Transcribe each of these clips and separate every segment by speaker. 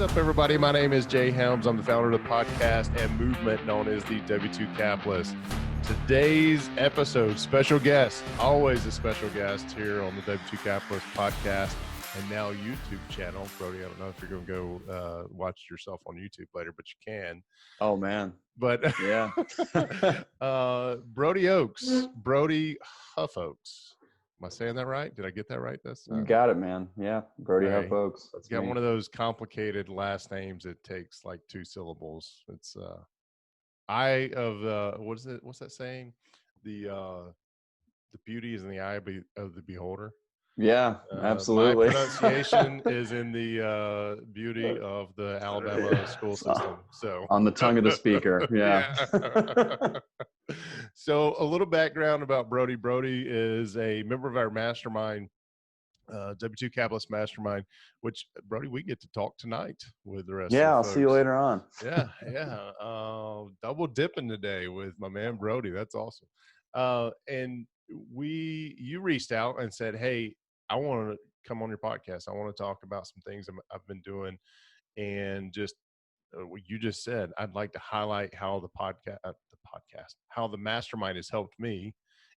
Speaker 1: What's up, everybody? My name is Jay Helms. I'm the founder of the podcast and movement known as the W2 Capitalist. Today's episode, special guest, always a special guest here on the W2 Capitalist podcast and now YouTube channel. Brody, I don't know if you're going to go watch yourself on YouTube later, but you can.
Speaker 2: Oh, man.
Speaker 1: But
Speaker 2: yeah.
Speaker 1: Brody Oakes, Brody Hough-Oakes. Am I saying that right? Did I get that right? That's
Speaker 2: you got it, man. Yeah. Brody
Speaker 1: right.
Speaker 2: Hough-Oakes.
Speaker 1: It's got one of those complicated last names. It takes like 2 syllables. It's eye of what is it? What's that saying? The beauty is in the eye of the beholder.
Speaker 2: Yeah, absolutely.
Speaker 1: My pronunciation is in the beauty of the Alabama school system. So
Speaker 2: on the tongue of the speaker. Yeah.
Speaker 1: So a little background about Brody. Brody is a member of our mastermind, W2 Capitalist Mastermind, which, Brody, we get to talk tonight with the rest of the
Speaker 2: I'll
Speaker 1: folks.
Speaker 2: see you later on.
Speaker 1: Yeah. Double dipping today with my man Brody. That's awesome. And you reached out and said, hey, I want to come on your podcast. I want to talk about some things I've been doing, and just what you just said. I'd like to highlight how how the mastermind has helped me.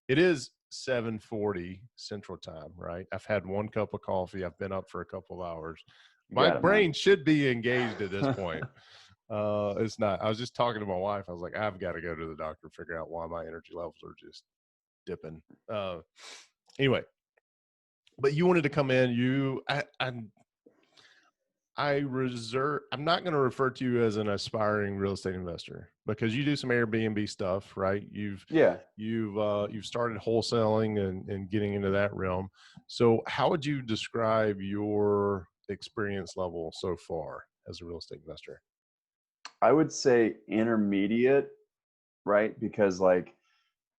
Speaker 1: It is 7:40 Central Time, right? I've had 1 cup of coffee. I've been up for a couple of hours. My brain should be engaged at this point. It's not. I was just talking to my wife. I was like, I've got to go to the doctor, figure out why my energy levels are just dipping. Anyway. But you wanted to come in. I'm not going to refer to you as an aspiring real estate investor because you do some Airbnb stuff, right? You've started wholesaling and getting into that realm. So how would you describe your experience level so far as a real estate investor?
Speaker 2: I would say intermediate, right? Because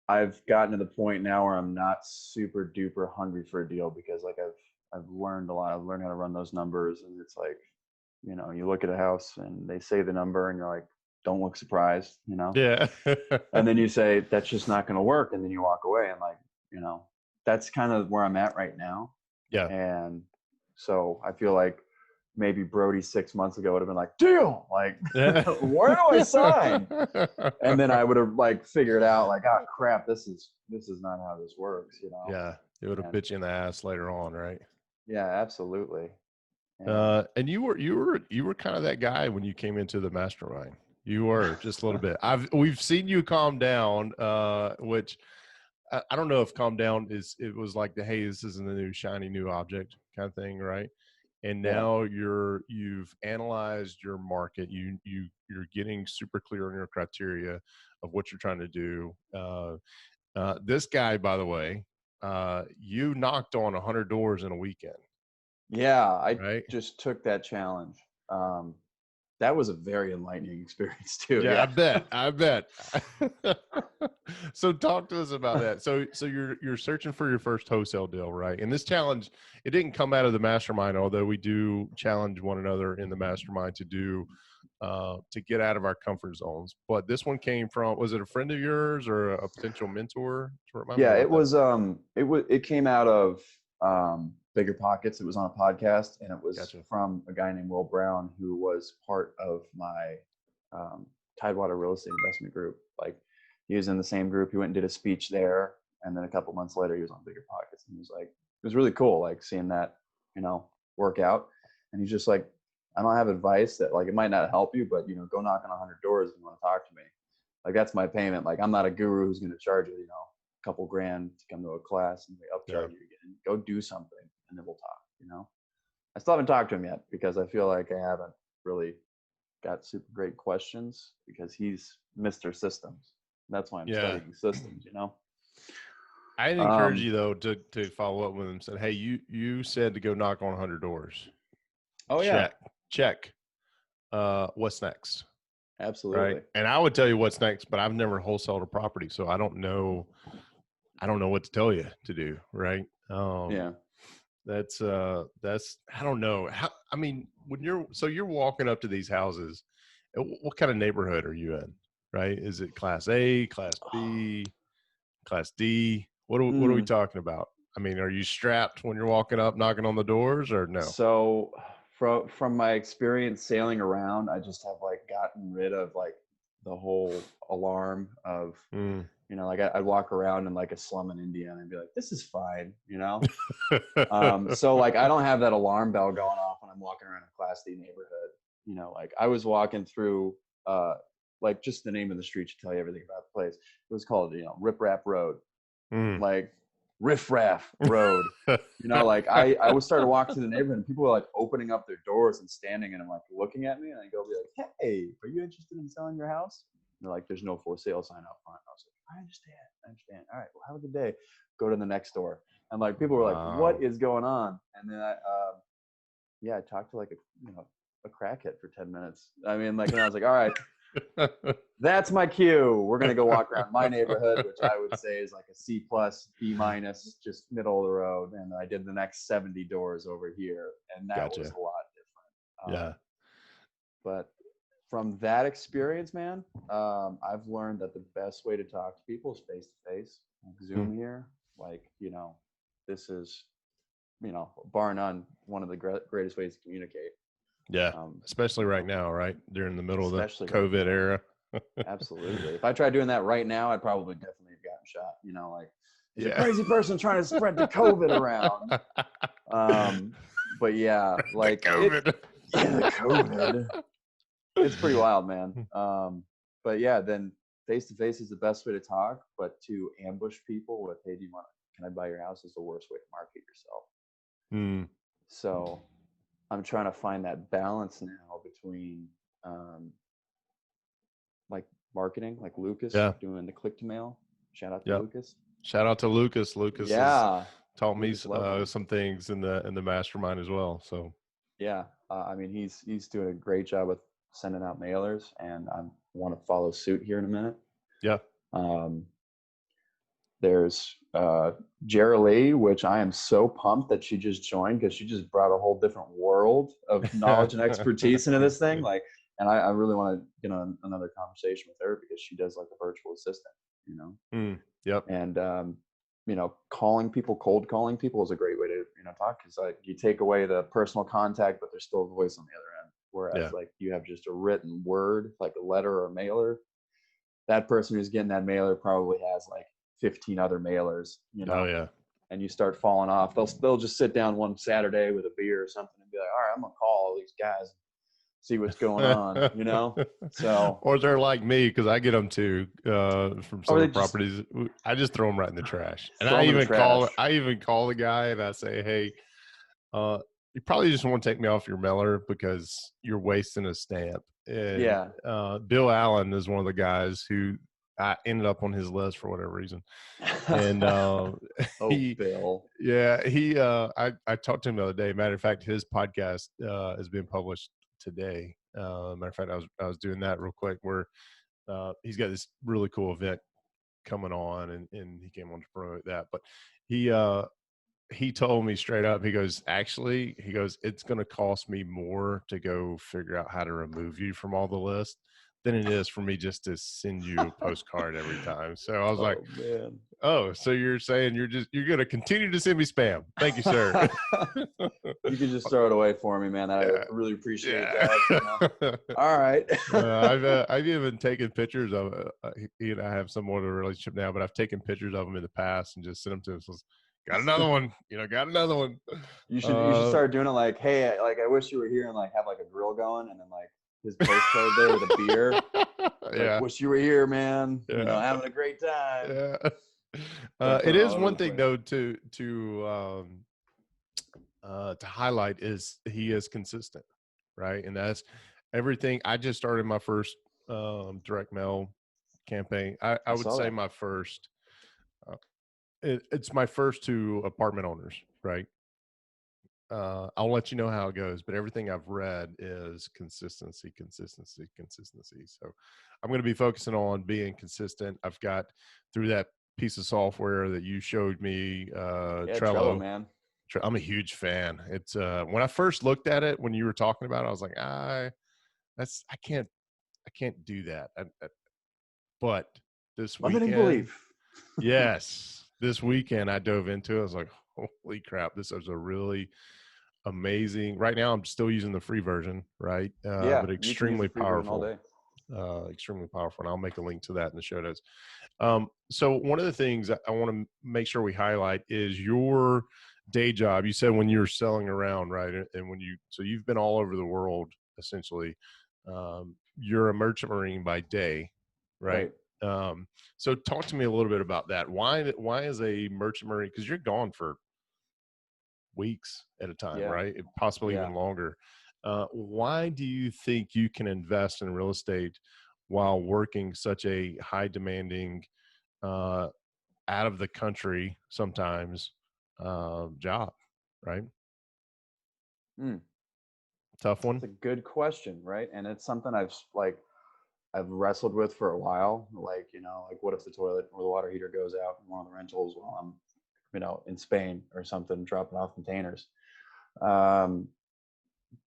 Speaker 2: I've gotten to the point now where I'm not super duper hungry for a deal because I've learned a lot. I've learned how to run those numbers, and it's you look at a house and they say the number and you're like, don't look surprised,
Speaker 1: Yeah.
Speaker 2: And then you say, that's just not going to work. And then you walk away and that's kind of where I'm at right now.
Speaker 1: Yeah.
Speaker 2: And so I feel like maybe Brody 6 months ago would have been like, deal, where do I sign? And then I would have figured out oh crap, this is not how this works,
Speaker 1: Yeah, it would have bit you in the ass later on, right?
Speaker 2: Yeah, absolutely.
Speaker 1: And you were kind of that guy when you came into the mastermind. You were just a little bit. We've seen you calm down, which I don't know if calm down it was like hey, this isn't a new shiny new object kind of thing, right? And now you've analyzed your market. You're getting super clear on your criteria of what you're trying to do. This guy, by the way, you knocked on 100 doors in a weekend.
Speaker 2: Yeah, I just took that challenge. That was a very enlightening experience too.
Speaker 1: Yeah, I bet. So talk to us about that. So you're searching for your first wholesale deal, right? And this challenge, it didn't come out of the mastermind, although we do challenge one another in the mastermind to get out of our comfort zones. But this one came from, was it a friend of yours or a potential mentor?
Speaker 2: Yeah, it was. It came out of Bigger Pockets. It was on a podcast, and it was from a guy named Will Brown, who was part of my Tidewater Real Estate Investment Group. He was in the same group. He went and did a speech there, and then a couple months later, he was on Bigger Pockets, and he was it was really cool, seeing that work out. And he's just I don't have advice that it might not help you, but go knock on 100 doors if you want to talk to me. That's my payment. I'm not a guru who's going to charge you, a couple grand to come to a class and they upcharge you again. Go do something and then we'll talk, I still haven't talked to him yet because I feel like I haven't really got super great questions because he's Mr. Systems. That's why I'm studying systems,
Speaker 1: I'd encourage you though to follow up with him and say, hey, you said to go knock on 100 doors.
Speaker 2: Oh yeah.
Speaker 1: Check. What's next?
Speaker 2: Absolutely.
Speaker 1: Right. And I would tell you what's next, but I've never wholesaled a property, so I don't know what to tell you to do. Right. That's I don't know how. I mean, when you're walking up to these houses, what kind of neighborhood are you in? Right? Is it Class A, Class B, Class D? What are we talking about? I mean, are you strapped when you're walking up, knocking on the doors, or no?
Speaker 2: So from my experience sailing around, I just have like gotten rid of like the whole alarm of, you know, like I'd walk around in like a slum in India and I'd be like, this is fine, you know? So like, I don't have that alarm bell going off when I'm walking around a Class D neighborhood. You know, like I was walking through, like just the name of the street should tell you everything about the place. It was called, you know, Rip Rap Road, like Riff Raff Road. You know, like I would start to walk through the neighborhood and people were like opening up their doors and standing and I'm like looking at me and I go be like, hey, are you interested in selling your house? And they're like, there's no for sale sign out front. I was like, I understand. All right, well, have a good day. Go to the next door. And like people were like, what is going on? And then I talked to like a crackhead for 10 minutes. I mean, like, and I was like, all right, that's my cue. We're going to go walk around my neighborhood, which I would say is like a C+, B-, just middle of the road. And I did the next 70 doors over here. And that was a lot different. But from that experience, man, I've learned that the best way to talk to people is face-to-face. Like Zoom here, like, you know, this is, you know, bar none, one of the greatest ways to communicate.
Speaker 1: Yeah, especially right now, right? During the middle of the COVID era.
Speaker 2: Absolutely. If I tried doing that right now, I'd probably definitely have gotten shot. You know, like, he's a crazy person trying to spread the COVID around. But yeah, like
Speaker 1: the
Speaker 2: COVID. It's pretty wild, man. But yeah, then face to face is the best way to talk, but to ambush people with, hey, can I buy your house, is the worst way to market yourself. So I'm trying to find that balance now between like marketing, like Lucas doing the click to mail. Shout out to Lucas.
Speaker 1: Shout out to Lucas. Lucas has taught me some things in the mastermind as well. So
Speaker 2: I mean, he's doing a great job with sending out mailers, and I want to follow suit here in a minute. There's Jara Lee, which I am so pumped that she just joined, because she just brought a whole different world of knowledge and expertise into this thing. Like, and I really want to get on another conversation with her, because she does like a virtual assistant, you know? And, you know, cold calling people is a great way to, you know, talk, because like you take away the personal contact, but there's still a voice on the other end. Whereas like you have just a written word, like a letter or a mailer, that person who's getting that mailer probably has like 15 other mailers, you know? And you start falling off. They'll just sit down one Saturday with a beer or something and be like, all right, I'm gonna call all these guys, see what's going on, you know? So,
Speaker 1: or they're like me, because I get them too from some of the properties. I just throw them right in the trash. And I even call the guy and I say, hey, you probably just want to take me off your mailer because you're wasting a stamp. And Bill Allen is one of the guys who I ended up on his list for whatever reason. And
Speaker 2: Bill.
Speaker 1: I talked to him the other day. Matter of fact, his podcast is being published today. Matter of fact, I was doing that real quick, where he's got this really cool event coming on, and he came on to promote that. But he told me straight up, he goes, it's going to cost me more to go figure out how to remove you from all the lists than it is for me just to send you a postcard every time. So I was like,
Speaker 2: man.
Speaker 1: Oh, so you're saying you're going to continue to send me spam? Thank you, sir.
Speaker 2: You can just throw it away for me, man. I really appreciate that. You know? All right.
Speaker 1: I've even taken pictures of he and I have somewhat of a relationship now, but I've taken pictures of him in the past and just sent them to him. So, got another one. Got another one.
Speaker 2: You should start doing it like, hey, like I wish you were here, and like have like a grill going, and then like his postcard there with a beer. Like, wish you were here, man. You know, having a great time.
Speaker 1: It is one thing though to highlight is he is consistent, right? And that's everything. I just started my first direct mail campaign. I would say my first. It's my first to apartment owners, right? I'll let you know how it goes, but everything I've read is consistency. So I'm going to be focusing on being consistent. I've got through that piece of software that you showed me, Trello, man. I'm a huge fan. It's when I first looked at it, when you were talking about it, I was like, I can't do that. But this weekend, this weekend I dove into it. I was like, holy crap, this is a really amazing. Right now, I'm still using the free version, right?
Speaker 2: Yeah,
Speaker 1: But
Speaker 2: you can use the
Speaker 1: extremely
Speaker 2: free version all
Speaker 1: powerful.
Speaker 2: day.
Speaker 1: Extremely powerful. And I'll make a link to that in the show notes. So one of the things I want to make sure we highlight is your day job. You said when you're selling around, right? And so you've been all over the world, essentially. You're a merchant marine by day, right? So talk to me a little bit about that. Why is a merchant marine? Because you're gone for weeks at a time, right? Possibly even longer. Why do you think you can invest in real estate while working such a high demanding, out of the country sometimes job, right? Tough one.
Speaker 2: It's a good question, right? And it's something I've wrestled with for a while. Like, like what if the toilet or the water heater goes out in one of the rentals while I'm, in Spain or something, dropping off containers.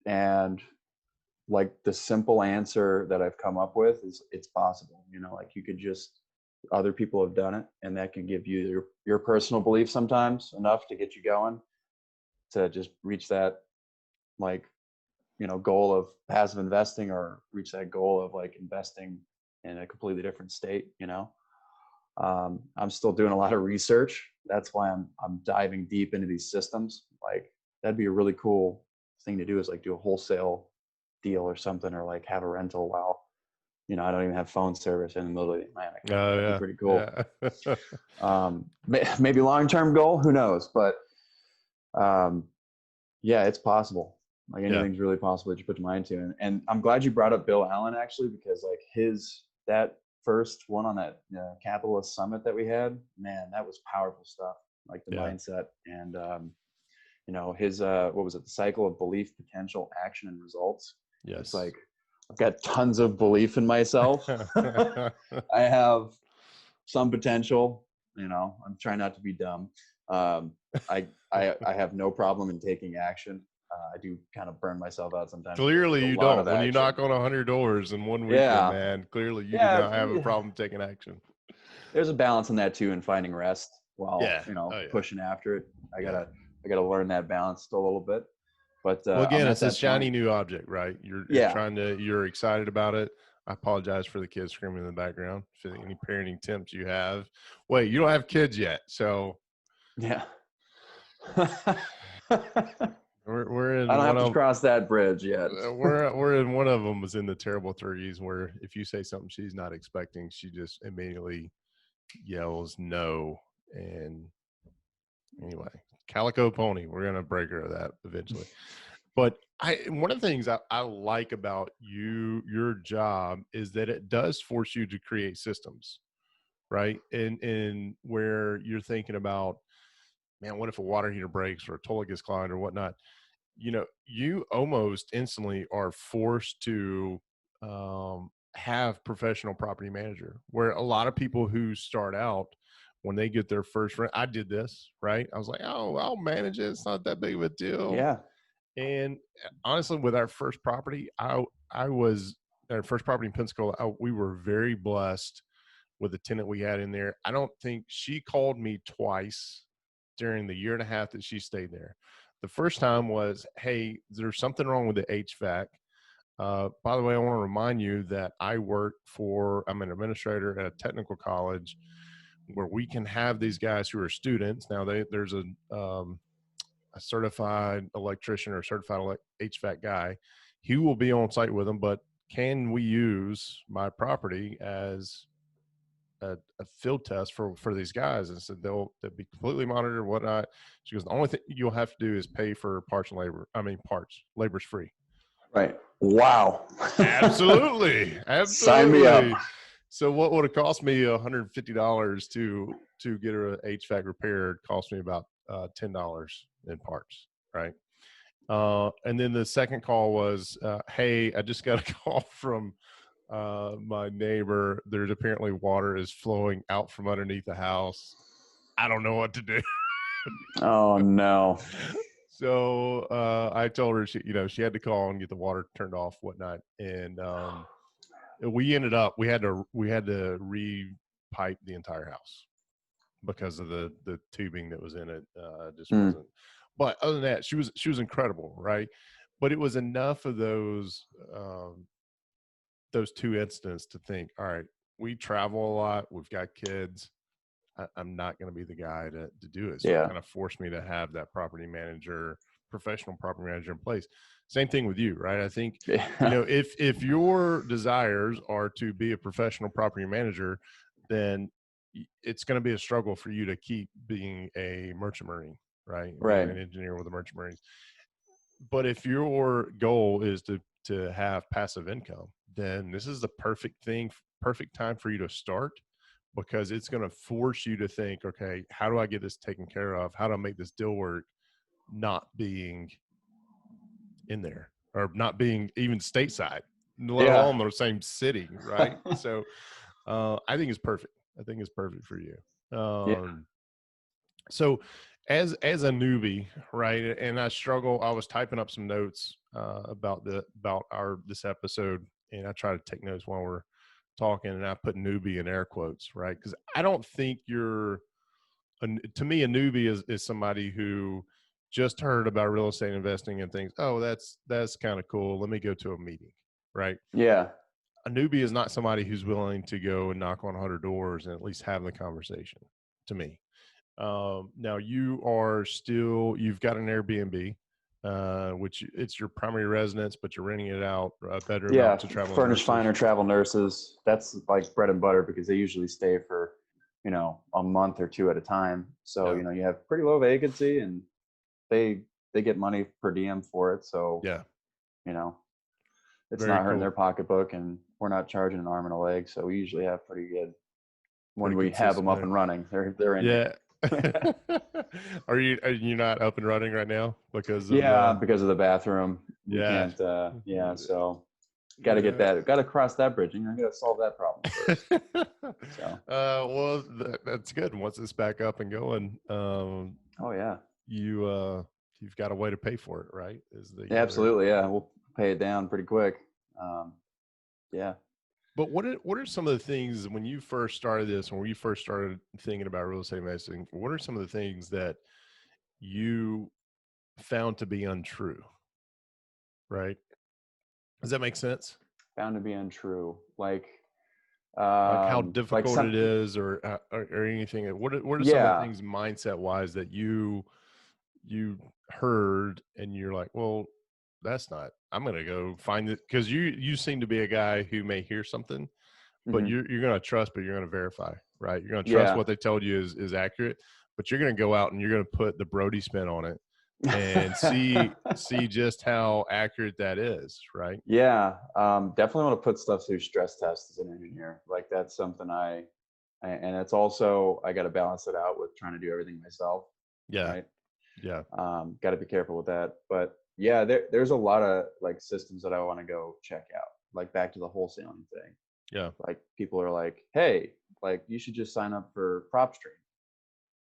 Speaker 2: And like the simple answer that I've come up with is it's possible. Like you could just, other people have done it, and that can give you your personal belief sometimes enough to get you going to just reach that, like, goal of passive investing, or reach that goal of like investing in a completely different state. I'm still doing a lot of research. That's why I'm diving deep into these systems. Like that'd be a really cool thing to do, is like do a wholesale deal or something, or like have a rental while, I don't even have phone service in the middle of the Atlantic. That'd be pretty cool. Maybe long-term goal, who knows? But yeah, it's possible. Like anything's really possible that you put your mind to. And I'm glad you brought up Bill Allen, actually, because like that first one on that Capitalist Summit that we had, man, that was powerful stuff. Like the mindset and, his, what was it? The cycle of belief, potential, action, and results.
Speaker 1: Yes.
Speaker 2: It's like, I've got tons of belief in myself. I have some potential, I'm trying not to be dumb. I have no problem in taking action. I do kind of burn myself out sometimes.
Speaker 1: Clearly you don't. When you knock on 100 doors in one weekend, man, clearly you do not have a problem taking action.
Speaker 2: There's a balance in that too, and finding rest while, pushing after it. I gotta learn that balance still a little bit. But
Speaker 1: well, again, it's a shiny new object, right? You're excited about it. I apologize for the kids screaming in the background. For any parenting tips you have. Wait, you don't have kids yet, so
Speaker 2: yeah.
Speaker 1: We're in.
Speaker 2: I don't have to cross that bridge yet.
Speaker 1: we're in one of them was in the terrible 30s, where if you say something she's not expecting, she just immediately yells no. And anyway, Calico Pony, we're gonna break her of that eventually. But one of the things I like about your job is that it does force you to create systems, right? And where you're thinking about, man, what if a water heater breaks or a toilet gets clogged or whatnot? You almost instantly are forced to have professional property manager, where a lot of people who start out, when they get their first rent, I did this, right? I was like, oh, I'll manage it. It's not that big of a deal.
Speaker 2: Yeah.
Speaker 1: And honestly, with our first property, our first property in Pensacola, we were very blessed with the tenant we had in there. I don't think she called me twice during the year and a half that she stayed there. The first time was, hey, there's something wrong with the HVAC. By the way, I want to remind you that I'm an administrator at a technical college where we can have these guys who are students. Now there's a certified electrician or certified HVAC guy. He will be on site with them, but can we use my property as a field test for these guys? And said they'll be completely monitored and whatnot. She goes, the only thing you'll have to do is pay for parts and labor. Labor's free.
Speaker 2: Right. Wow.
Speaker 1: Absolutely.
Speaker 2: Sign me up.
Speaker 1: So what would have cost me $150 to get a HVAC repaired cost me about $10 in parts, right? And then the second call was, hey, I just got a call from my neighbor. There's apparently water is flowing out from underneath the house. I don't know what to do.
Speaker 2: Oh no.
Speaker 1: So I told her she had to call and get the water turned off, whatnot. And we ended up we had to re-pipe the entire house because of the tubing that was in it. Just But other than that, she was incredible, right? But it was enough of those two incidents to think, all right, we travel a lot, we've got kids. I'm not going to be the guy to do it. So it kind of forced me to have that professional property manager in place. Same thing with you, right? I think, if your desires are to be a professional property manager, then it's going to be a struggle for you to keep being a merchant marine, right?
Speaker 2: Right.
Speaker 1: Being an engineer with the merchant marines. But if your goal is to have passive income, then this is the perfect time for you to start, because it's going to force you to think, okay, how do I get this taken care of? How do I make this deal work? Not being in there, or not being even stateside, let alone the same city, right? So I think it's perfect. I think it's perfect for you. So as a newbie, right? And I was typing up some notes about this episode, and I try to take notes while we're talking, and I put newbie in air quotes, right? Because I don't think to me, a newbie is somebody who just heard about real estate investing and thinks, oh, that's kind of cool. Let me go to a meeting, right?
Speaker 2: Yeah.
Speaker 1: A newbie is not somebody who's willing to go and knock on 100 doors and at least have the conversation, to me. Now you've got an Airbnb, which it's your primary residence, but you're renting it out a bedroom out to travel
Speaker 2: furnished finder travel nurses. That's like bread and butter, because they usually stay for, a month or two at a time. So, you have pretty low vacancy, and they get money per diem for it. So, it's not hurting their pocketbook, and we're not charging an arm and a leg. So we usually have pretty good when we have them up and running. They're in.
Speaker 1: Yeah. Are you not up and running right now because
Speaker 2: of the bathroom? We can't. So got to get that. Got to cross that bridge. Got to solve that problem first. So.
Speaker 1: Well, that's good. Once it's back up and going, you've got a way to pay for it, right?
Speaker 2: Absolutely. Yeah, we'll pay it down pretty quick.
Speaker 1: But what are some of the things when you first started this, when you first started thinking about real estate investing, what are some of the things that you found to be untrue? Right? Does that make sense?
Speaker 2: Found to be untrue. Like
Speaker 1: how difficult it is, or anything. What are some of the things mindset wise that you heard and you're like, well, that's not, I'm going to go find it, because you seem to be a guy who may hear something, but you're going to trust, but you're going to verify, right? You're going to trust what they told you is accurate, but you're going to go out and you're going to put the Brody spin on it and see just how accurate that is, right?
Speaker 2: Yeah. Definitely want to put stuff through stress tests as an engineer. Like that's something and it's also, I got to balance it out with trying to do everything myself.
Speaker 1: Yeah.
Speaker 2: Right.
Speaker 1: Yeah.
Speaker 2: Got to be careful with that. But yeah, there's a lot of like systems that I want to go check out, like back to the wholesaling thing.
Speaker 1: Yeah.
Speaker 2: Like people are like, hey, like you should just sign up for PropStream.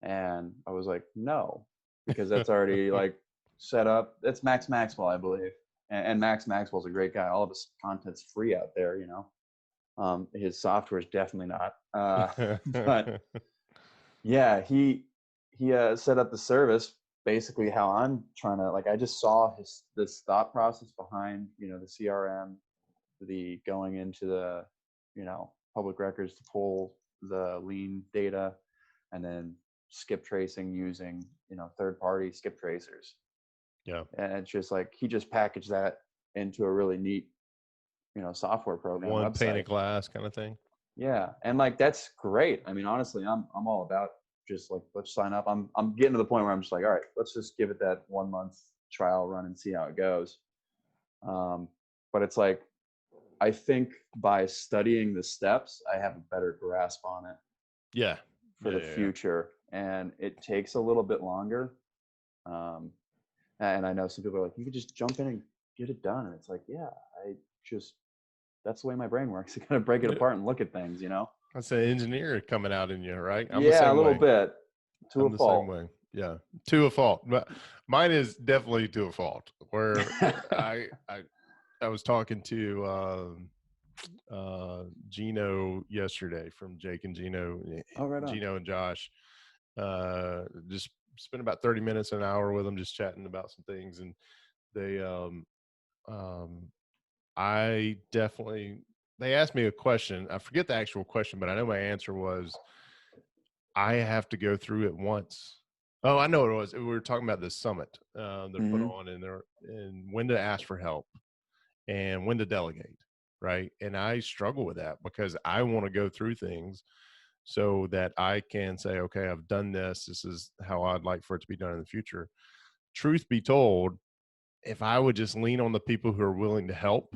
Speaker 2: And I was like, no, because that's already like set up. That's Max Maxwell, I believe. And Max Maxwell's a great guy. All of his content's free out there, his software is definitely not. But yeah, he set up the service basically how I'm trying to, like, I just saw this thought process behind, the CRM, the going into the, public records to pull the lien data, and then skip tracing using, third party skip tracers.
Speaker 1: Yeah.
Speaker 2: And it's just like, he just packaged that into a really neat, software program.
Speaker 1: One
Speaker 2: website.
Speaker 1: pane of glass kind of thing.
Speaker 2: Yeah. And like, that's great. I mean, honestly, I'm all about just like, let's sign up. I'm getting to the point where I'm just like, all right, let's just give it that 1 month trial run and see how it goes. But it's like, I think by studying the steps, I have a better grasp on it.
Speaker 1: Yeah.
Speaker 2: For the future. And it takes a little bit longer. And I know some people are like, you could just jump in and get it done. And it's like, yeah, that's the way my brain works. You gotta break it apart and look at things,
Speaker 1: That's an engineer coming out in you, right?
Speaker 2: I'm the same a little bit. To a fault.
Speaker 1: Same way. Yeah, to a fault. But mine is definitely to a fault. Where I was talking to Gino yesterday from Jake and Gino.
Speaker 2: Oh, right on.
Speaker 1: Gino and Josh. Just spent about 30 minutes, an hour with them, just chatting about some things. And they, they asked me a question. I forget the actual question, but I know my answer was, I have to go through it once. Oh, I know what it was. We were talking about this summit they're put on, and when to ask for help and when to delegate, right? And I struggle with that because I want to go through things so that I can say, okay, I've done this. This is how I'd like for it to be done in the future. Truth be told, if I would just lean on the people who are willing to help,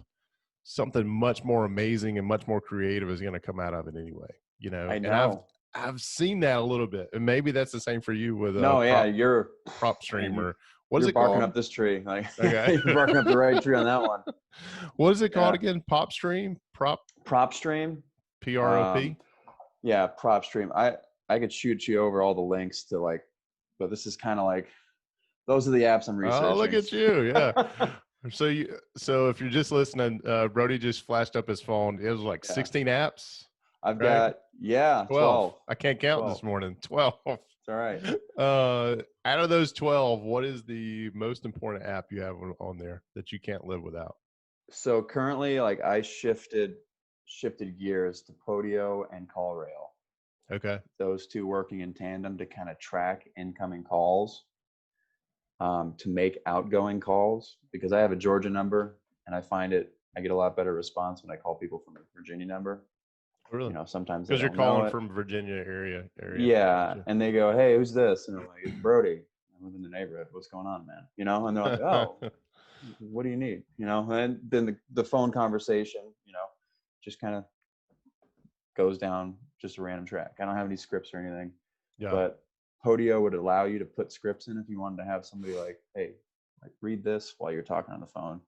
Speaker 1: something much more amazing and much more creative is going to come out of it anyway. You know,
Speaker 2: I know.
Speaker 1: And I've seen that a little bit, and maybe that's the same for you with
Speaker 2: you're
Speaker 1: prop streamer. What is it
Speaker 2: barking
Speaker 1: called?
Speaker 2: up this tree. Like,
Speaker 1: okay.
Speaker 2: You're barking up the right tree on that one.
Speaker 1: What is it called again? Prop stream? Prop
Speaker 2: stream?
Speaker 1: PROP?
Speaker 2: Yeah, prop stream. I could shoot you over all the links to like, but this is kind of like, those are the apps I'm researching.
Speaker 1: Oh, look at you. Yeah. So if you're just listening, Brody just flashed up his phone. It was like 16 apps.
Speaker 2: I've got 12.
Speaker 1: I can't count this morning. 12.
Speaker 2: It's all right.
Speaker 1: Out of those 12, what is the most important app you have on there that you can't live without?
Speaker 2: So currently, like, I shifted gears to Podio and CallRail.
Speaker 1: Okay.
Speaker 2: Those two working in tandem to kind of track incoming calls, to make outgoing calls, because I have a Georgia number and I find I get a lot better response when I call people from a Virginia number.
Speaker 1: Really?
Speaker 2: You know, sometimes
Speaker 1: because you're calling from Virginia area.
Speaker 2: Yeah, and they go, "Hey, who's this?" And I'm like, "It's Brody. I live in the neighborhood. What's going on, man?" You know, and they're like, "Oh, what do you need?" You know, and then the phone conversation, you know, just kind of goes down just a random track. I don't have any scripts or anything, but Podio would allow you to put scripts in if you wanted to have somebody like, "Hey, like, read this while you're talking on the phone,"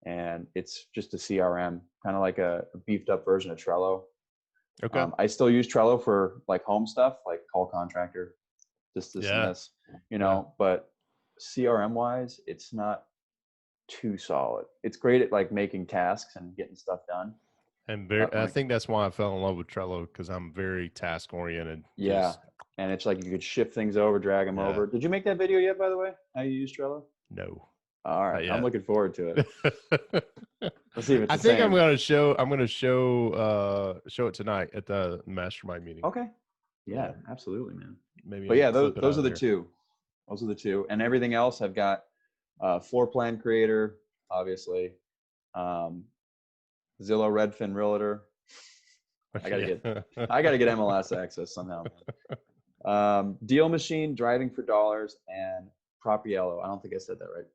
Speaker 2: and it's just a CRM, kind of like a beefed up version of Trello.
Speaker 1: Okay.
Speaker 2: I still use Trello for like home stuff, like call contractor, this and this, you know, but CRM wise, it's not too solid. It's great at like making tasks and getting stuff done.
Speaker 1: And I think that's why I fell in love with Trello, because I'm very task oriented.
Speaker 2: Yeah. And it's like you could shift things over, drag them over. Did you make that video yet, by the way? How you use Trello?
Speaker 1: No.
Speaker 2: All right. I'm looking forward to it. Let's see if it's
Speaker 1: I think I'm going to show it tonight at the Mastermind meeting.
Speaker 2: Okay. Yeah, absolutely, man.
Speaker 1: Maybe.
Speaker 2: But yeah, those are the two. Those are the two. And everything else, I've got Floor Plan Creator, obviously. Zillow Redfin Realtor. I gotta get MLS access somehow. Deal Machine, Driving for Dollars, and Propriello. I don't think I said that right.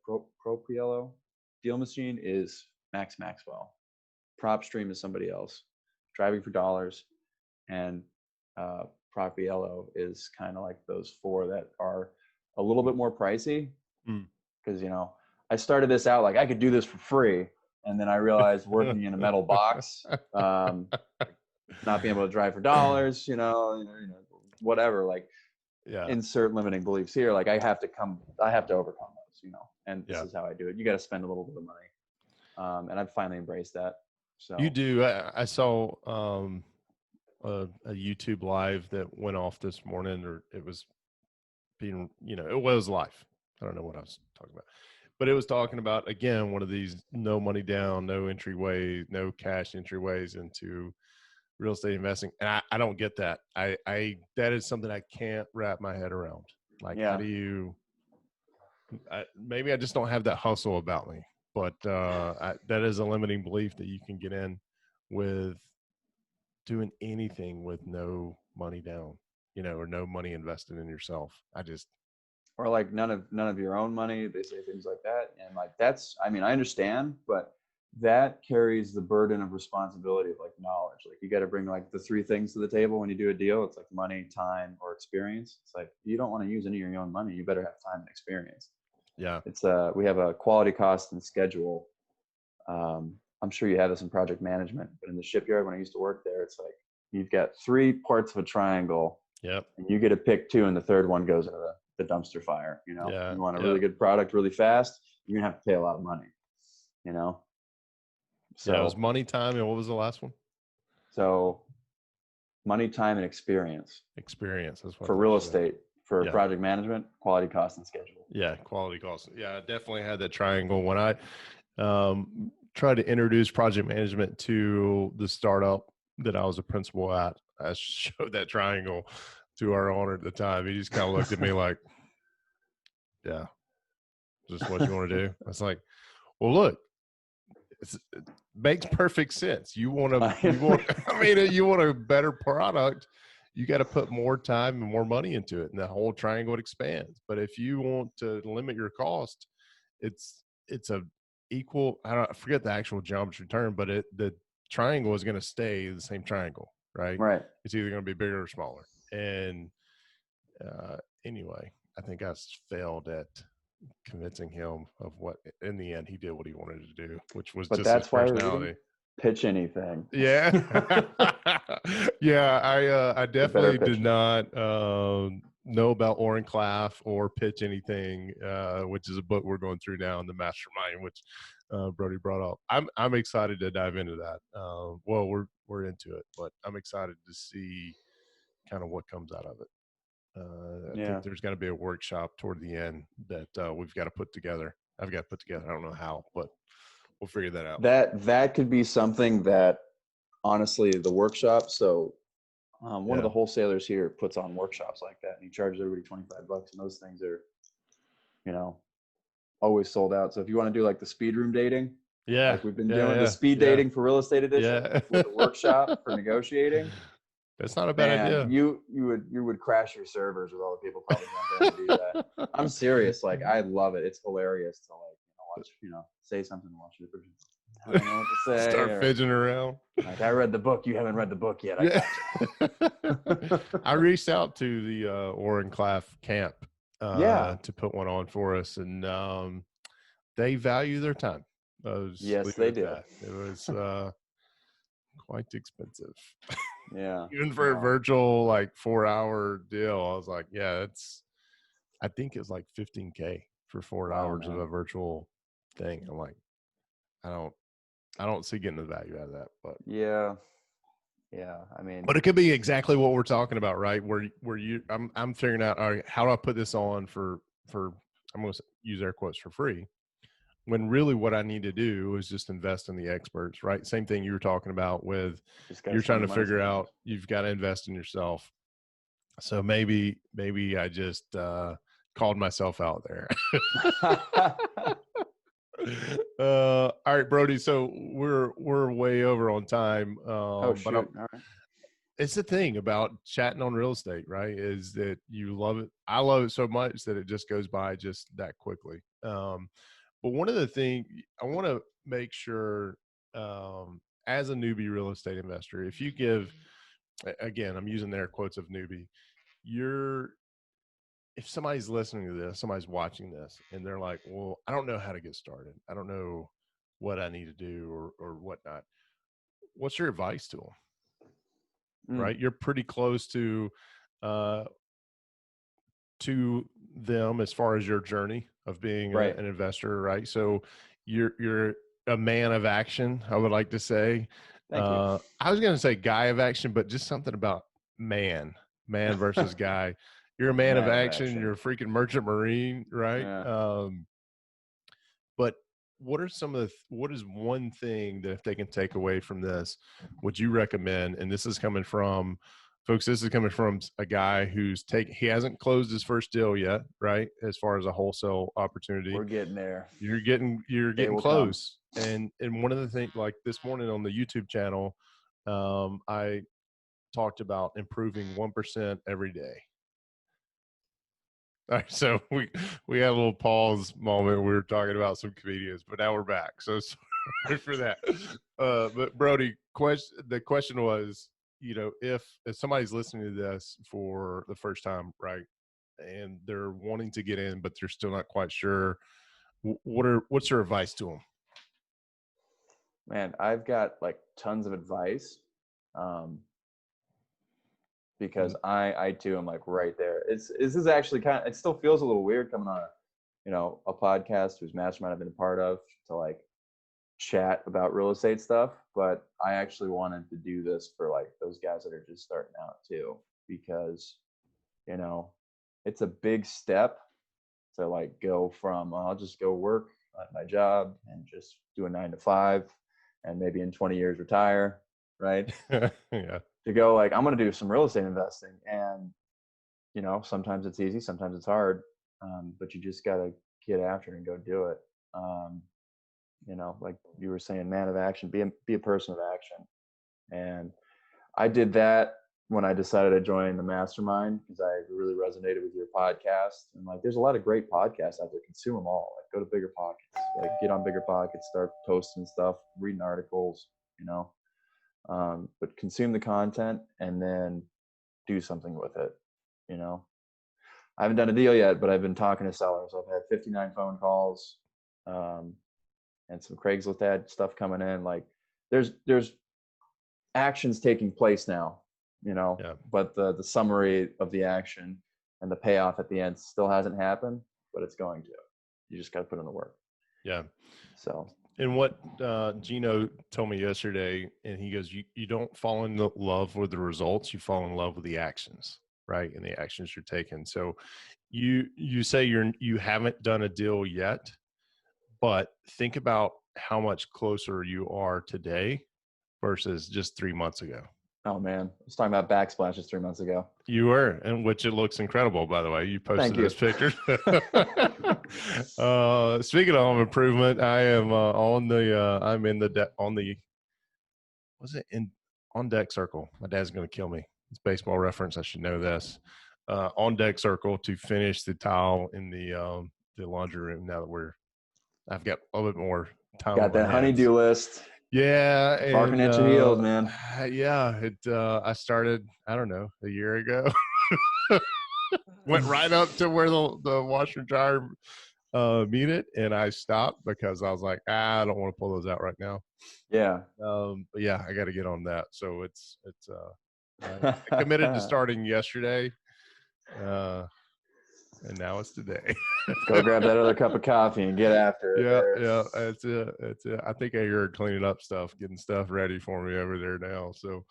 Speaker 2: Propriello. Deal Machine is Max Maxwell. PropStream is somebody else. Driving for Dollars and Propriello is kind of like those four that are a little bit more pricey. Because, you know, I started this out like I could do this for free. And then I realized working in a metal box, not being able to drive for dollars, you know, whatever, like, insert limiting beliefs here. Like I have to overcome those, you know, and this is how I do it. You got to spend a little bit of money. And I've finally embraced that. So
Speaker 1: you do. I saw a YouTube live that went off this morning, or it was being, it was live. I don't know what I was talking about, but it was talking about, again, one of these no money down, no entryways, no cash entryways into real estate investing. And I don't get that. That is something I can't wrap my head around. Like, how do you, maybe I just don't have that hustle about me, but that is a limiting belief that you can get in with doing anything with no money down, or no money invested in yourself.
Speaker 2: Or like none of your own money. They say things like that. And like, I understand, but that carries the burden of responsibility of like knowledge. Like you got to bring like the three things to the table when you do a deal. It's like money, time, or experience. It's like, you don't want to use any of your own money. You better have time and experience.
Speaker 1: Yeah.
Speaker 2: It's we have a quality, cost, and schedule. I'm sure you have this in project management, but in the shipyard when I used to work there, it's like you've got three parts of a triangle.
Speaker 1: Yep.
Speaker 2: And you get to pick two, and the third one goes into the dumpster fire. You want a really good product really fast, you're gonna have to pay a lot of money. So
Speaker 1: it was money, time, and what was the last one?
Speaker 2: So money, time, and experience.
Speaker 1: Experience is what
Speaker 2: for real estate. for project management, quality, cost, and schedule.
Speaker 1: Yeah, quality, cost. Yeah, I definitely had that triangle when I tried to introduce project management to the startup that I was a principal at. I showed that triangle to our owner at the time. He just kind of looked at me like, yeah, just what you want to do. I was like, well, look, it makes perfect sense. You want you want a better product, you got to put more time and more money into it, and the whole triangle expands. But if you want to limit your cost, it's a equal. I forget the actual geometry term, but the triangle is going to stay the same triangle, right?
Speaker 2: Right.
Speaker 1: It's either going to be bigger or smaller. And anyway, I think I failed at convincing him of what, in the end, he did what he wanted to do, which was just his personality.
Speaker 2: Pitch anything.
Speaker 1: Yeah. Yeah. I definitely did not know about Oren Klaff or Pitch Anything, which is a book we're going through now in the Mastermind, which Brody brought up. I'm excited to dive into that. Well, we're into it, but I'm excited to see kind of what comes out of it. I think there's got to be a workshop toward the end that we've got to put together. I've got to put together. I don't know how, but we'll figure that out.
Speaker 2: That could be something that, honestly, the workshop. So one of the wholesalers here puts on workshops like that, and he charges everybody $25, and those things are, always sold out. So if you want to do like the speed room dating, like we've been doing the speed dating for real estate edition with the workshop for negotiating.
Speaker 1: That's not a bad idea.
Speaker 2: You would crash your servers with all the people probably jumping to do that. I'm serious. Like, I love it. It's hilarious to watch, say something and watch the person. I don't know what to say.
Speaker 1: Start fidgeting around.
Speaker 2: Like, I read the book. You haven't read the book yet.
Speaker 1: I reached out to the Oren Klaff camp to put one on for us, and they value their time.
Speaker 2: Yes, they did.
Speaker 1: It was quite expensive.
Speaker 2: Yeah.
Speaker 1: Even for a virtual 4-hour deal, I was like, I think it's like $15K for 4 hours of a virtual thing. I'm like, I don't see getting the value out of that, but
Speaker 2: yeah. I mean,
Speaker 1: but it could be exactly what we're talking about, right? Where I'm figuring out, all right, how do I put this on for I'm going to use air quotes, for free, when really what I need to do is just invest in the experts, right? Same thing you were talking about with, you're trying to figure out, you've got to invest in yourself. So maybe I just called myself out there. All right, Brody. So we're way over on time.
Speaker 2: All right.
Speaker 1: It's the thing about chatting on real estate, right? Is that you love it. I love it so much that it just goes by just that quickly. But one of the things I want to make sure, as a newbie real estate investor, if you give, again, I'm using their quotes of newbie, if somebody's listening to this, somebody's watching this, and they're like, well, I don't know how to get started. I don't know what I need to do or whatnot. What's your advice to them? Right? You're pretty close to them as far as your journey of being an investor, right? So you're a man of action, I would like to say.
Speaker 2: Thank you.
Speaker 1: I was going to say guy of action, but just something about man versus guy. You're a man of action. You're a freaking merchant marine, right?
Speaker 2: Yeah.
Speaker 1: But what is one thing that if they can take away from this, would you recommend? And this is coming from, folks, this is coming from a guy he hasn't closed his first deal yet, right? As far as a wholesale opportunity.
Speaker 2: We're getting there.
Speaker 1: You're getting close. Come. And one of the things, like this morning on the YouTube channel, I talked about improving 1% every day. All right, so we had a little pause moment. We were talking about some comedians, but now we're back. So sorry for that. But Brody, the question was, if somebody's listening to this for the first time, right, and they're wanting to get in, but they're still not quite sure, what's your advice to them?
Speaker 2: Man, I've got tons of advice. Because I too am right there. This is actually it still feels a little weird coming on a podcast whose Mastermind I've been a part of to chat about real estate stuff. But I actually wanted to do this for those guys that are just starting out too, because it's a big step to like go from, I'll just go work at my job and just do a 9 to 5 and maybe in 20 years retire. Right.
Speaker 1: Yeah.
Speaker 2: To go like, I'm going to do some real estate investing. And, you know, sometimes it's easy, sometimes it's hard. But you just got to get after it and go do it. You know, like you were saying, man of action, be a person of action. And I did that when I decided to join the Mastermind, because I really resonated with your podcast. And like, there's a lot of great podcasts out there. Consume them all. Like, go to Bigger Pockets. Like, get on Bigger Pockets, start posting stuff, reading articles. You know, but consume the content and then do something with it. You know, I haven't done a deal yet, but I've been talking to sellers. I've had 59 phone calls, and some Craigslist ad stuff coming in. Like, there's actions taking place now, you know,
Speaker 1: Yeah.
Speaker 2: but the summary of the action and the payoff at the end still hasn't happened, but it's going to. You just got to put in the work.
Speaker 1: Yeah.
Speaker 2: So.
Speaker 1: And what Gino told me yesterday, and he goes, you don't fall in love with the results, you fall in love with the actions, right? And the actions you're taking. So you say you haven't done a deal yet, but think about how much closer you are today versus just 3 months ago.
Speaker 2: Oh man, I was talking about backsplashes 3 months ago.
Speaker 1: You were, and which it looks incredible, by the way. You posted those pictures. Speaking of home improvement, I am I'm in the on deck circle. My dad's going to kill me. It's baseball reference. I should know this. On deck circle to finish the tile in the laundry room. Now that I've got a little bit more time.
Speaker 2: Got that honey-do list.
Speaker 1: Yeah.
Speaker 2: Barking at your heels, man.
Speaker 1: Yeah. I started, I don't know, a year ago. Went right up to where the washer and dryer meet it, and I stopped because I was like, I don't want to pull those out right now.
Speaker 2: Yeah.
Speaker 1: But yeah, I got to get on that. So it's I committed to starting yesterday, and now it's today.
Speaker 2: Go grab that other cup of coffee and get after it.
Speaker 1: Yeah, that's it. I think I heard cleaning up stuff, getting stuff ready for me over there now. So,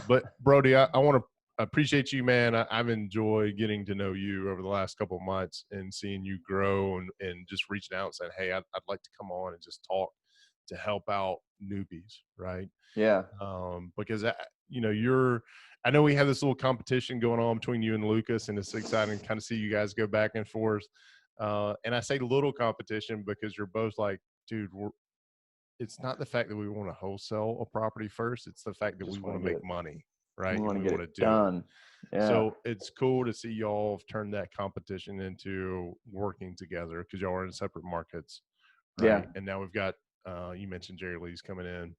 Speaker 1: but Brody, I want to appreciate you, man. I've enjoyed getting to know you over the last couple of months and seeing you grow and just reaching out and saying, hey, I'd like to come on and just talk to help out newbies, right?
Speaker 2: Yeah.
Speaker 1: Because I know we have this little competition going on between you and Lucas, and it's exciting to kind of see you guys go back and forth. And I say little competition because you're both like, dude, it's not the fact that we want to wholesale a property first. It's the fact that we want to make money, right?
Speaker 2: We want to get it
Speaker 1: do
Speaker 2: done. Yeah.
Speaker 1: So it's cool to see y'all turn that competition into working together because y'all are in separate markets. Right?
Speaker 2: Yeah.
Speaker 1: And now we've got, you mentioned Jerry Lee's coming in.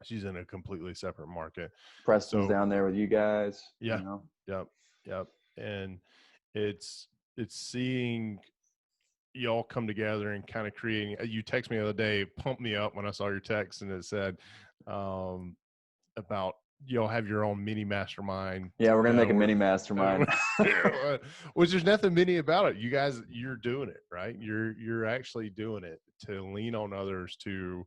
Speaker 1: She's in a completely separate market.
Speaker 2: Preston's down there with you guys.
Speaker 1: Yeah.
Speaker 2: You know?
Speaker 1: Yep. And it's seeing y'all come together and kind of creating. You text me the other day, pumped me up when I saw your text, and it said about y'all have your own mini mastermind.
Speaker 2: Yeah, we're gonna make a mini mastermind.
Speaker 1: Which there's nothing mini about it. You guys, you're doing it, right? You're actually doing it to lean on others to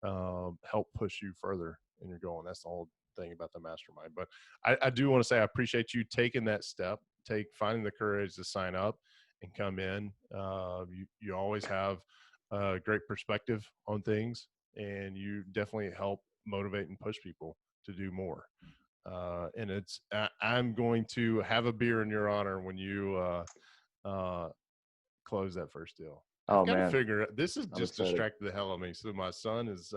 Speaker 1: help push you further in your goal. And that's the whole thing about the mastermind. But I do want to say I appreciate you taking that step, finding the courage to sign up and come in. You always have a great perspective on things, and you definitely help motivate and push people to do more. And I'm going to have a beer in your honor when you close that first deal.
Speaker 2: Oh,
Speaker 1: I've got
Speaker 2: man.
Speaker 1: to figure out, this is just distracted the hell out of me. So my son is,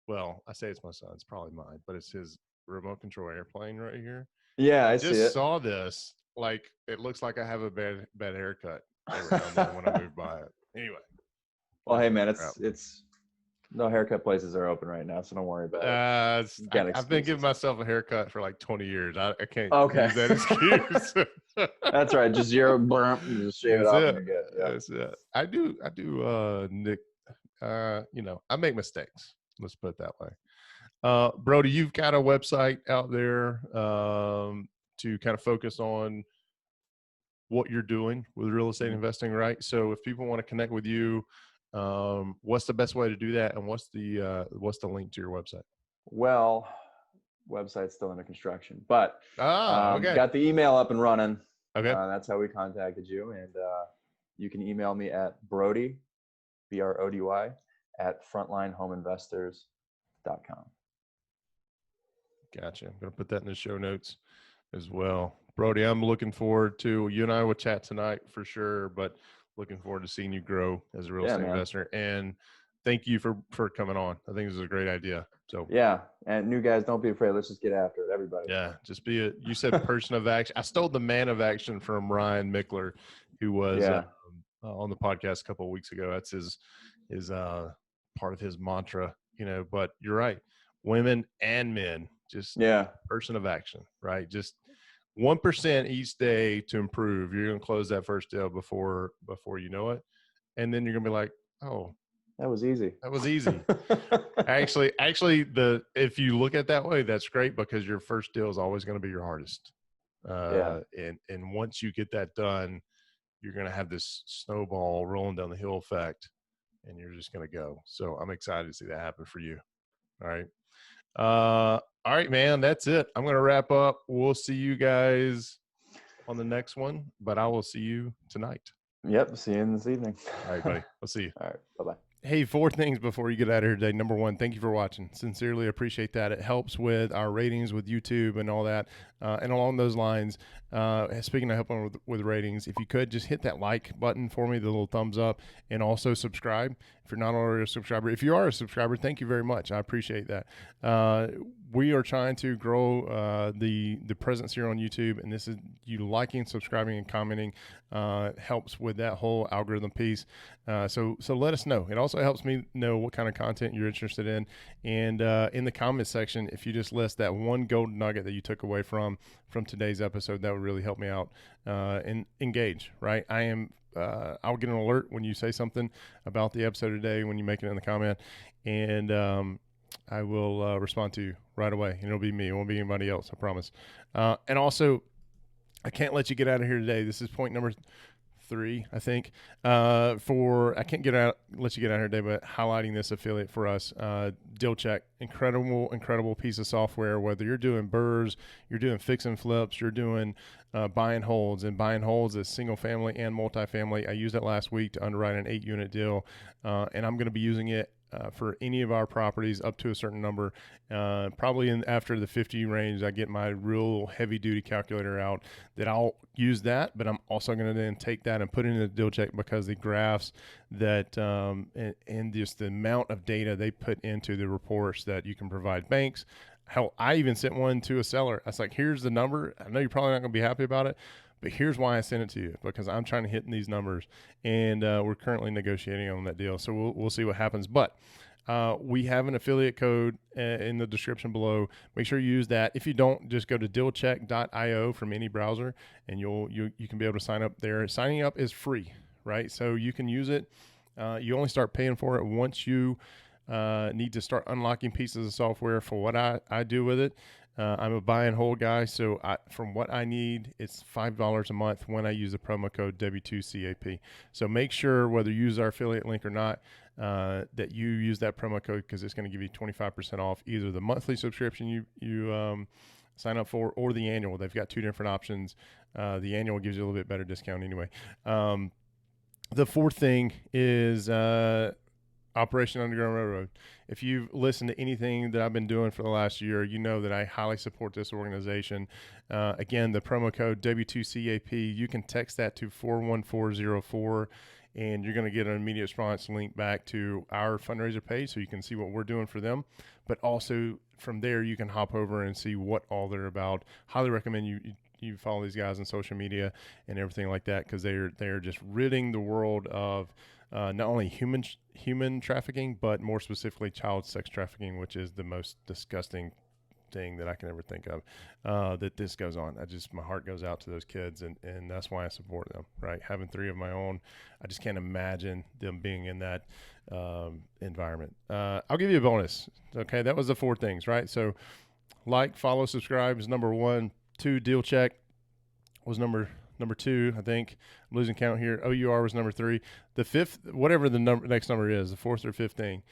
Speaker 1: well, I say it's my son, it's probably mine, but it's his remote control airplane right here.
Speaker 2: Yeah, I
Speaker 1: just saw this. Like, it looks like I have a bad haircut every now and then when I move by it. Anyway.
Speaker 2: Well, hey man, it's no haircut places are open right now, so don't worry about it.
Speaker 1: I've been giving myself a haircut for like 20 years. I can't
Speaker 2: use
Speaker 1: that excuse.
Speaker 2: That's right. Just zero burp, just shave it off and you're good. Yeah.
Speaker 1: That's it. I do Nick, I make mistakes. Let's put it that way. Brody, you've got a website out there to kind of focus on what you're doing with real estate investing, right? So if people want to connect with you, what's the best way to do that, and what's the link to your website?
Speaker 2: Well, website's still under construction, but
Speaker 1: okay.
Speaker 2: Got the email up and running.
Speaker 1: Okay.
Speaker 2: That's how we contacted you. And you can email me at Brody, Brody, at frontlinehomeinvestors.com.
Speaker 1: Gotcha. I'm going to put that in the show notes as well. Brody, I'm looking forward to, you and I will chat tonight for sure, but looking forward to seeing you grow as a real estate investor. And thank you for coming on. I think this is a great idea. So
Speaker 2: yeah. And new guys, don't be afraid. Let's just get after it. Everybody.
Speaker 1: Yeah. Just be you said person of action. I stole the man of action from Ryan Mickler, who was on the podcast a couple of weeks ago. That's his part of his mantra, but you're right. Women and men, just person of action, right? Just 1% each day to improve. You're going to close that first deal before you know it. And then you're going to be like, oh,
Speaker 2: that was easy.
Speaker 1: That was easy. actually, if you look at it that way, that's great, because your first deal is always going to be your hardest. And once you get that done, you're going to have this snowball rolling down the hill effect, and you're just going to go. So I'm excited to see that happen for you. All right. All right, man, that's it. I'm going to wrap up. We'll see you guys on the next one, but I will see you tonight.
Speaker 2: Yep. See you this evening.
Speaker 1: All right, buddy. We'll see you.
Speaker 2: All right. Bye-bye.
Speaker 1: Hey, 4 things before you get out of here today. Number 1, thank you for watching. Sincerely appreciate that. It helps with our ratings with YouTube and all that. And along those lines, speaking of helping with ratings, if you could just hit that like button for me, the little thumbs up, and also subscribe if you're not already a subscriber. If you are a subscriber, thank you very much. I appreciate that. We are trying to grow the presence here on YouTube, and this is you liking, subscribing, and commenting helps with that whole algorithm piece. So let us know. It also helps me know what kind of content you're interested in. And in the comment section, if you just list that one gold nugget that you took away from today's episode, that would really help me out and engage, right? I'll get an alert when you say something about the episode today, when you make it in the comment, and I will respond to you right away. And it'll be me. It won't be anybody else, I promise. And also, I can't let you get out of here today. This is point number 3, I think. I can't let you get out here today, but highlighting this affiliate for us, Deal Check, incredible piece of software. Whether you're doing BRRRRs, you're doing fix and flips, you're doing buy and holds, and buy and holds is single family and multifamily. I used it last week to underwrite an 8-unit deal, and I'm going to be using it for any of our properties up to a certain number. Probably after the 50 range, I get my real heavy duty calculator out that I'll use that, but I'm also going to then take that and put it in the Deal Check, because the graphs that and just the amount of data they put into the reports that you can provide banks. Hell, I even sent one to a seller. I was like, here's the number. I know you're probably not going to be happy about it, but here's why I sent it to you, because I'm trying to hit these numbers, and we're currently negotiating on that deal. So we'll see what happens. But we have an affiliate code in the description below. Make sure you use that. If you don't, just go to dealcheck.io from any browser, and you can be able to sign up there. Signing up is free, right? So you can use it. You only start paying for it once you need to start unlocking pieces of software. For what I do with it, I'm a buy and hold guy, so from what I need, it's $5 a month when I use the promo code W2CAP. So make sure, whether you use our affiliate link or not, that you use that promo code, because it's going to give you 25% off either the monthly subscription you sign up for, or the annual. They've got 2 different options. The annual gives you a little bit better discount anyway. The 4th thing is Operation Underground Railroad. If you've listened to anything that I've been doing for the last year, you know that I highly support this organization. Again, the promo code W2CAP, you can text that to 41404, and you're going to get an immediate response link back to our fundraiser page, so you can see what we're doing for them. But also from there, you can hop over and see what all they're about. Highly recommend you follow these guys on social media and everything like that, because they're just ridding the world of not only human trafficking, but more specifically child sex trafficking, which is the most disgusting thing that I can ever think of, that this goes on. My heart goes out to those kids, and that's why I support them, right? Having 3 of my own, I just can't imagine them being in that environment. I'll give you a bonus. Okay, that was the 4 things, right? So like, follow, subscribe is number 1. 2, Deal Check was number 2, I think. I'm losing count here. OUR was number 3. The 5th, whatever the next number is, the 4th or 5th thing,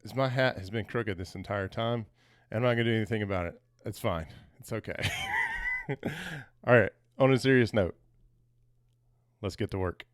Speaker 1: is my hat has been crooked this entire time, and I'm not going to do anything about it. It's fine. It's okay. All right. on a serious note, let's get to work.